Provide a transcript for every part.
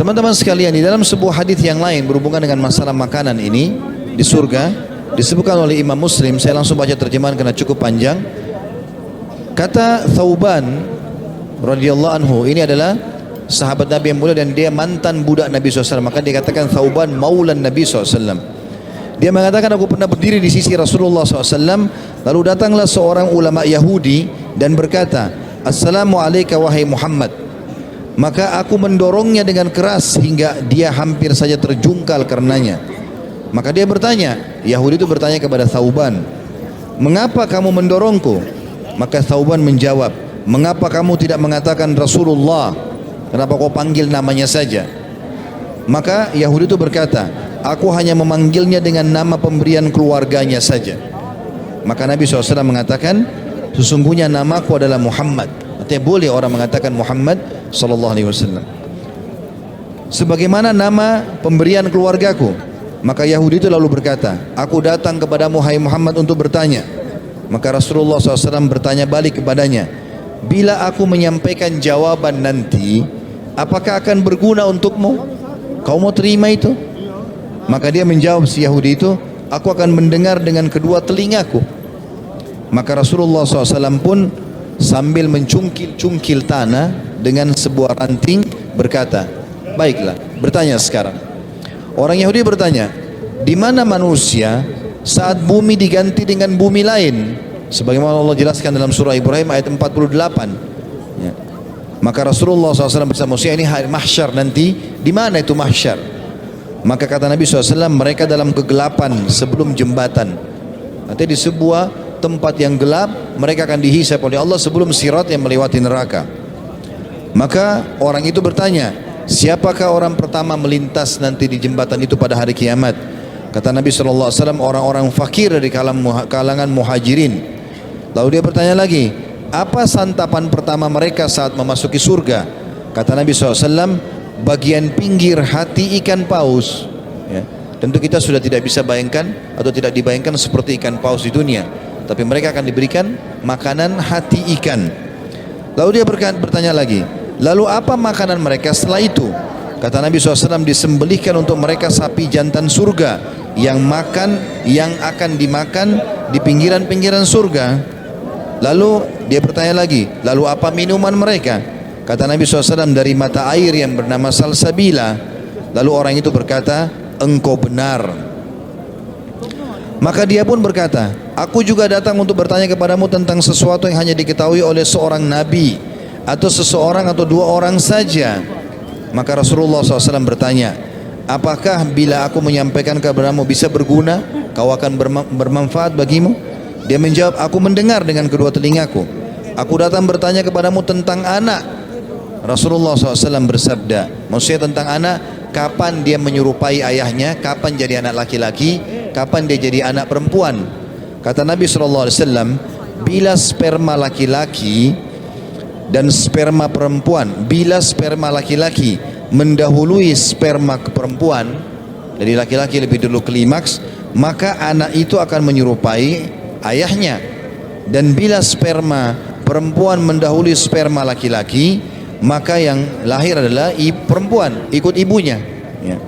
Teman-teman sekalian, di dalam sebuah hadis yang lain berhubungan dengan masalah makanan ini di surga disebutkan oleh Imam Muslim. Saya langsung baca terjemahan karena cukup panjang. Kata Thauban radhiyallahu anhu, ini adalah sahabat Nabi yang mulia dan dia mantan budak Nabi SAW. Maka dia katakan Thauban maulan Nabi SAW. Dia mengatakan, aku pernah berdiri di sisi Rasulullah SAW, lalu datanglah seorang ulama Yahudi dan berkata, Assalamualaikum wahai Muhammad. Maka aku mendorongnya dengan keras hingga dia hampir saja terjungkal karenanya. Maka dia bertanya, Yahudi itu bertanya kepada Thauban, mengapa kamu mendorongku? Maka Thauban menjawab, mengapa kamu tidak mengatakan Rasulullah? Kenapa kau panggil namanya saja? Maka Yahudi itu berkata, aku hanya memanggilnya dengan nama pemberian keluarganya saja. Maka Nabi SAW mengatakan, sesungguhnya namaku adalah Muhammad. Artinya boleh orang mengatakan Muhammad sallallahu alaihi wasallam sebagaimana nama pemberian keluargaku. Maka Yahudi itu lalu berkata, aku datang kepadamu hai Muhammad untuk bertanya. Maka Rasulullah SAW bertanya balik kepadanya, bila aku menyampaikan jawaban nanti, apakah akan berguna untukmu? Kau mau terima itu? Maka dia menjawab si Yahudi itu, aku akan mendengar dengan kedua telingaku. Maka Rasulullah SAW pun sambil mencungkil-cungkil tanah dengan sebuah ranting berkata, baiklah, bertanya sekarang. Orang Yahudi bertanya, di mana manusia saat bumi diganti dengan bumi lain? Sebagaimana Allah jelaskan dalam surah Ibrahim ayat 48. Ya. Maka Rasulullah SAW bersama manusia, ini hari mahsyar nanti, di mana itu mahsyar? Maka kata Nabi SAW, mereka dalam kegelapan sebelum jembatan. Nanti di sebuah tempat yang gelap, mereka akan dihisab oleh Allah sebelum sirat yang melewati neraka. Maka orang itu bertanya, siapakah orang pertama melintas nanti di jembatan itu pada hari kiamat? Kata Nabi SAW, orang-orang fakir dari kalangan muhajirin. Lalu dia bertanya lagi, apa santapan pertama mereka saat memasuki surga? Kata Nabi SAW, bagian pinggir hati ikan paus. Ya. Tentu kita sudah tidak bisa bayangkan atau tidak dibayangkan seperti ikan paus di dunia, tapi mereka akan diberikan makanan hati ikan. Lalu dia bertanya lagi, lalu apa makanan mereka setelah itu? Kata Nabi SAW, disembelihkan untuk mereka sapi jantan surga yang akan dimakan di pinggiran-pinggiran surga. Lalu dia bertanya lagi, lalu apa minuman mereka? Kata Nabi SAW, dari mata air yang bernama salsabila. Lalu orang itu berkata, engkau benar. Maka dia pun berkata, aku juga datang untuk bertanya kepadamu tentang sesuatu yang hanya diketahui oleh seorang nabi atau seseorang atau dua orang saja. Maka Rasulullah SAW bertanya, apakah bila aku menyampaikan kepadamu bisa berguna, kau akan bermanfaat bagimu? Dia menjawab, aku mendengar dengan kedua telingaku. Aku datang bertanya kepadamu tentang anak. Rasulullah SAW bersabda, maksudnya tentang anak, kapan dia menyerupai ayahnya, kapan jadi anak laki-laki, kapan dia jadi anak perempuan. Kata Nabi SAW, bila sperma laki-laki dan sperma perempuan, bila sperma laki-laki mendahului sperma perempuan, jadi laki-laki lebih dulu klimaks, maka anak itu akan menyerupai ayahnya. Dan bila sperma perempuan mendahului sperma laki-laki, maka yang lahir adalah perempuan, ikut ibunya. Ya.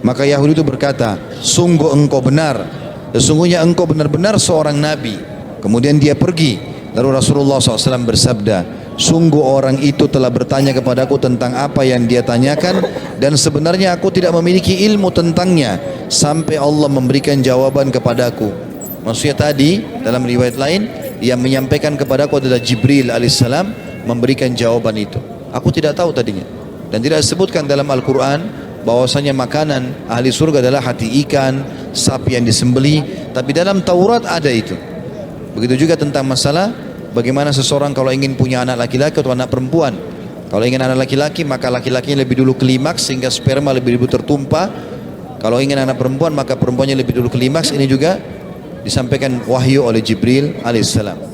Maka Yahudi itu berkata, sungguh engkau benar, sesungguhnya engkau benar-benar seorang nabi. Kemudian dia pergi. Lalu Rasulullah SAW bersabda, sungguh orang itu telah bertanya kepadaku tentang apa yang dia tanyakan, dan sebenarnya aku tidak memiliki ilmu tentangnya sampai Allah memberikan jawaban kepadaku. Maksudnya tadi dalam riwayat lain, yang menyampaikan kepadaku adalah Jibril alaihissalam, memberikan jawaban itu. Aku tidak tahu tadinya, dan tidak disebutkan dalam Al-Quran bahwasanya makanan ahli surga adalah hati ikan, sapi yang disembeli. Tapi dalam Taurat ada itu. Begitu juga tentang masalah bagaimana seseorang kalau ingin punya anak laki-laki atau anak perempuan. Kalau ingin anak laki-laki, maka laki-lakinya lebih dulu klimaks sehingga sperma lebih dulu tertumpah. Kalau ingin anak perempuan, maka perempuannya lebih dulu klimaks. Ini juga disampaikan wahyu oleh Jibril alaihissalam.